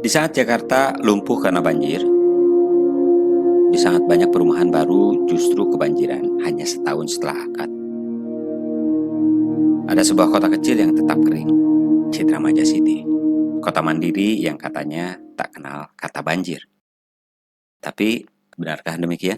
Di saat Jakarta lumpuh karena banjir, di saat banyak perumahan baru justru kebanjiran hanya setahun setelah akad. Ada sebuah kota kecil yang tetap kering, Citra Maja City. Kota mandiri yang katanya tak kenal kata banjir. Tapi, benarkah demikian?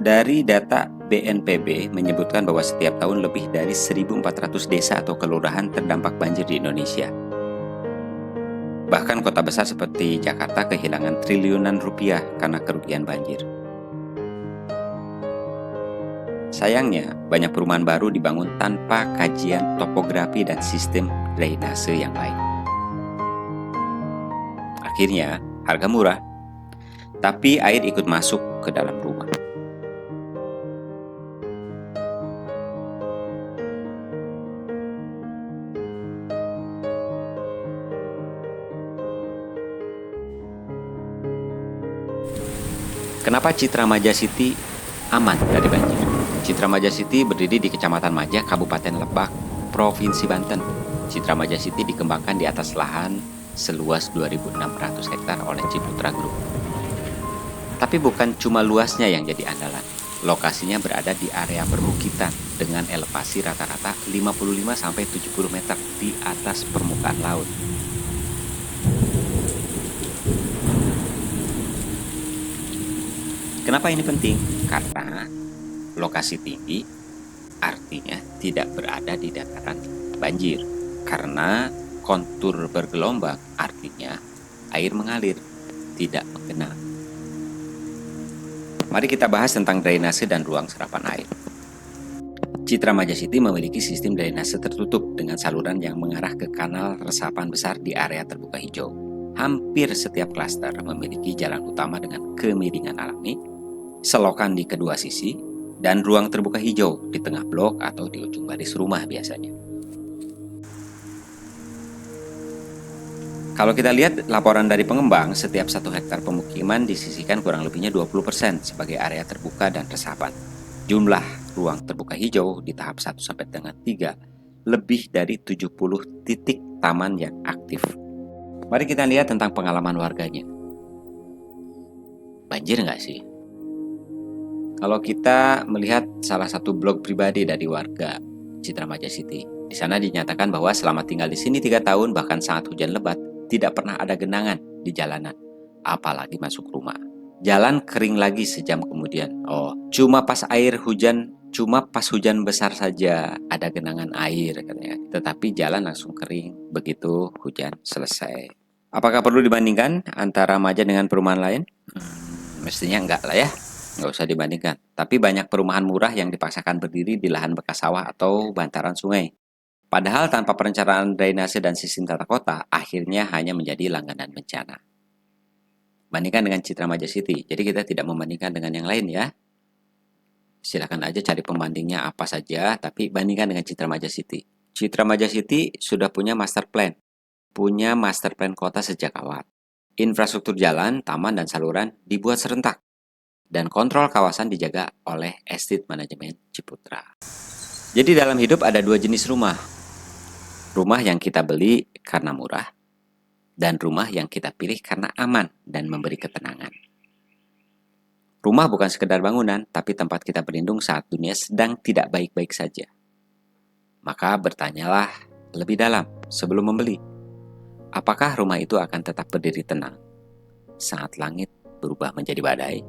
Dari data BNPB menyebutkan bahwa setiap tahun lebih dari 1.400 desa atau kelurahan terdampak banjir di Indonesia. Bahkan kota besar seperti Jakarta kehilangan triliunan rupiah karena kerugian banjir. Sayangnya, banyak perumahan baru dibangun tanpa kajian topografi dan sistem drainase yang baik. Akhirnya, harga murah, tapi air ikut masuk ke dalam rumah. Kenapa Citra Maja City aman dari banjir? Citra Maja City berdiri di Kecamatan Maja, Kabupaten Lebak, Provinsi Banten. Citra Maja City dikembangkan di atas lahan seluas 2.600 hektar oleh Ciputra Group. Tapi bukan cuma luasnya yang jadi andalan. Lokasinya berada di area perbukitan dengan elevasi rata-rata 55-70 meter di atas permukaan laut. Kenapa ini penting? Karena lokasi tinggi artinya tidak berada di dataran banjir. Karena kontur bergelombang artinya air mengalir, tidak menggenang. Mari kita bahas tentang drainase dan ruang serapan air. Citra Maja City memiliki sistem drainase tertutup dengan saluran yang mengarah ke kanal resapan besar di area terbuka hijau. Hampir setiap klaster memiliki jalan utama dengan kemiringan alami, selokan di kedua sisi, dan ruang terbuka hijau di tengah blok atau di ujung baris rumah biasanya. Kalau kita lihat laporan dari pengembang, setiap 1 hektar pemukiman disisihkan kurang lebihnya 20% sebagai area terbuka dan resapan. Jumlah ruang terbuka hijau di tahap 1 sampai dengan 3 lebih dari 70 titik taman yang aktif. Mari kita lihat tentang pengalaman warganya. Banjir nggak sih? Kalau kita melihat salah satu blog pribadi dari warga Citra Maja City, di sana dinyatakan bahwa selama tinggal di sini 3 tahun bahkan saat hujan lebat, tidak pernah ada genangan di jalanan, apalagi masuk rumah. Jalan kering lagi sejam kemudian. Cuma pas hujan besar saja ada genangan air katanya. Tetapi jalan langsung kering begitu hujan selesai. Apakah perlu dibandingkan antara Maja dengan perumahan lain? Mestinya enggak lah ya. Nggak usah dibandingkan. Tapi banyak perumahan murah yang dipaksakan berdiri di lahan bekas sawah atau bantaran sungai. Padahal tanpa perencanaan drainase dan sistem tata kota, akhirnya hanya menjadi langganan bencana. Bandingkan dengan Citra Maja City. Jadi kita tidak membandingkan dengan yang lain ya. Silakan aja cari pembandingnya apa saja, tapi bandingkan dengan Citra Maja City. Citra Maja City sudah punya master plan. Punya master plan kota sejak awal. Infrastruktur jalan, taman, dan saluran dibuat serentak. Dan kontrol kawasan dijaga oleh Estate Manajemen Ciputra. Jadi dalam hidup ada 2 jenis rumah. Rumah yang kita beli karena murah, dan rumah yang kita pilih karena aman dan memberi ketenangan. Rumah bukan sekedar bangunan, tapi tempat kita berlindung saat dunia sedang tidak baik-baik saja. Maka bertanyalah lebih dalam sebelum membeli. Apakah rumah itu akan tetap berdiri tenang saat langit berubah menjadi badai?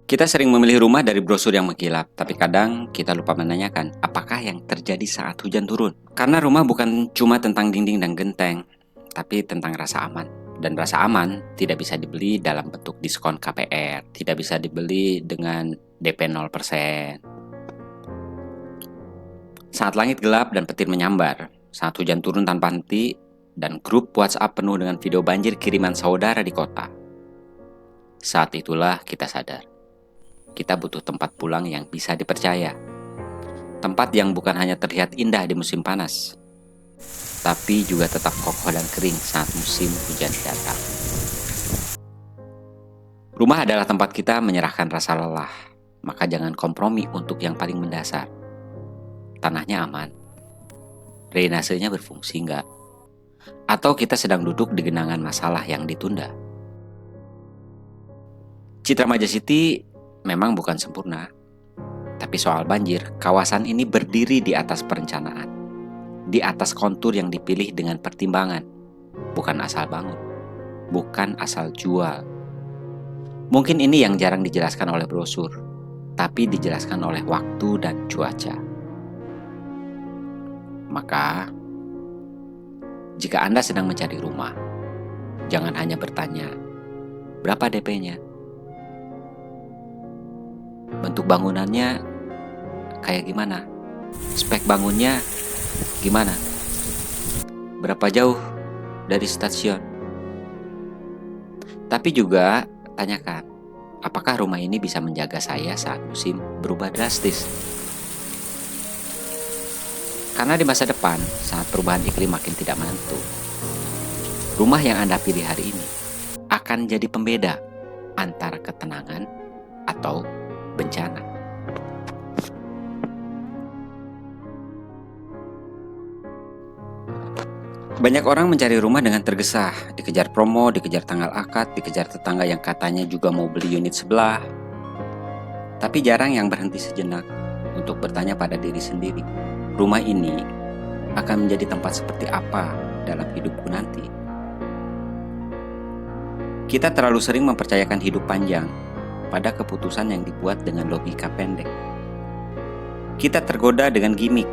Kita sering memilih rumah dari brosur yang mengkilap, tapi kadang kita lupa menanyakan apakah yang terjadi saat hujan turun. Karena rumah bukan cuma tentang dinding dan genteng, tapi tentang rasa aman. Dan rasa aman tidak bisa dibeli dalam bentuk diskon KPR, tidak bisa dibeli dengan DP 0%. Saat langit gelap dan petir menyambar, saat hujan turun tanpa henti, dan grup WhatsApp penuh dengan video banjir kiriman saudara di kota. Saat itulah kita sadar. Kita butuh tempat pulang yang bisa dipercaya. Tempat yang bukan hanya terlihat indah di musim panas, tapi juga tetap kokoh dan kering saat musim hujan datang. Rumah adalah tempat kita menyerahkan rasa lelah, maka jangan kompromi untuk yang paling mendasar. Tanahnya aman, drainasenya berfungsi nggak? Atau kita sedang duduk di genangan masalah yang ditunda? Citra Maja City memang bukan sempurna, tapi soal banjir, kawasan ini berdiri di atas perencanaan, di atas kontur yang dipilih dengan pertimbangan, bukan asal bangun, bukan asal jual. Mungkin ini yang jarang dijelaskan oleh brosur, tapi dijelaskan oleh waktu dan cuaca. Maka, jika Anda sedang mencari rumah, jangan hanya bertanya, berapa DP-nya? Bentuk bangunannya kayak gimana? Spek bangunnya gimana? Berapa jauh dari stasiun? Tapi juga tanyakan, apakah rumah ini bisa menjaga saya saat musim berubah drastis? Karena di masa depan, saat perubahan iklim makin tidak menentu, rumah yang Anda pilih hari ini akan jadi pembeda antara ketenangan atau bencana. Banyak orang mencari rumah dengan tergesa, dikejar promo, dikejar tanggal akad, dikejar tetangga yang katanya juga mau beli unit sebelah. Tapi jarang yang berhenti sejenak untuk bertanya pada diri sendiri, rumah ini akan menjadi tempat seperti apa dalam hidupku nanti? Kita terlalu sering mempercayakan hidup panjang pada keputusan yang dibuat dengan logika pendek. Kita tergoda dengan gimmick.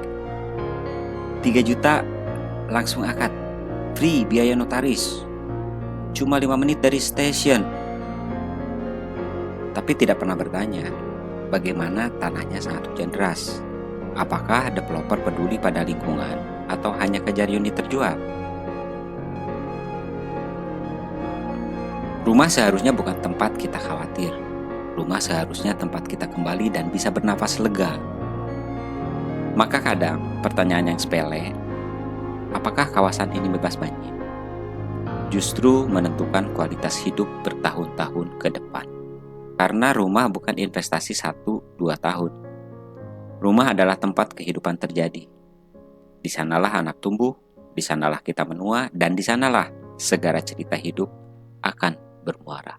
3 juta langsung akad, free biaya notaris, cuma 5 menit dari stasiun. Tapi tidak pernah bertanya, bagaimana tanahnya saat hujan deras? Apakah developer peduli pada lingkungan atau hanya kejar unit terjual? Rumah seharusnya bukan tempat kita khawatir. Rumah seharusnya tempat kita kembali dan bisa bernafas lega. Maka kadang pertanyaan yang sepele, apakah kawasan ini bebas banjir? Justru menentukan kualitas hidup bertahun-tahun ke depan. Karena rumah bukan investasi 1-2 tahun. Rumah adalah tempat kehidupan terjadi. Di sanalah anak tumbuh, di sanalah kita menua, dan di sanalah segala cerita hidup akan bermuara.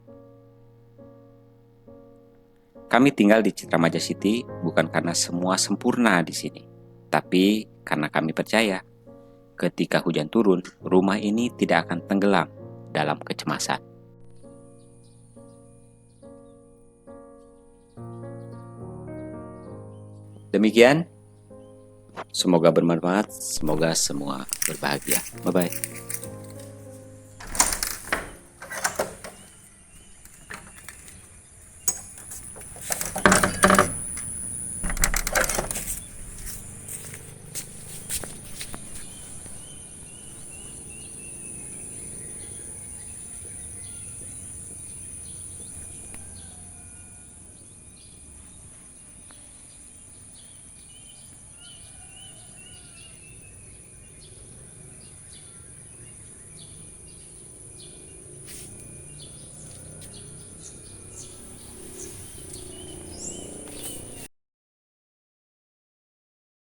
Kami tinggal di Citra Maja City bukan karena semua sempurna di sini, tapi karena kami percaya ketika hujan turun, rumah ini tidak akan tenggelam dalam kecemasan. Demikian, semoga bermanfaat, semoga semua berbahagia. Bye-bye.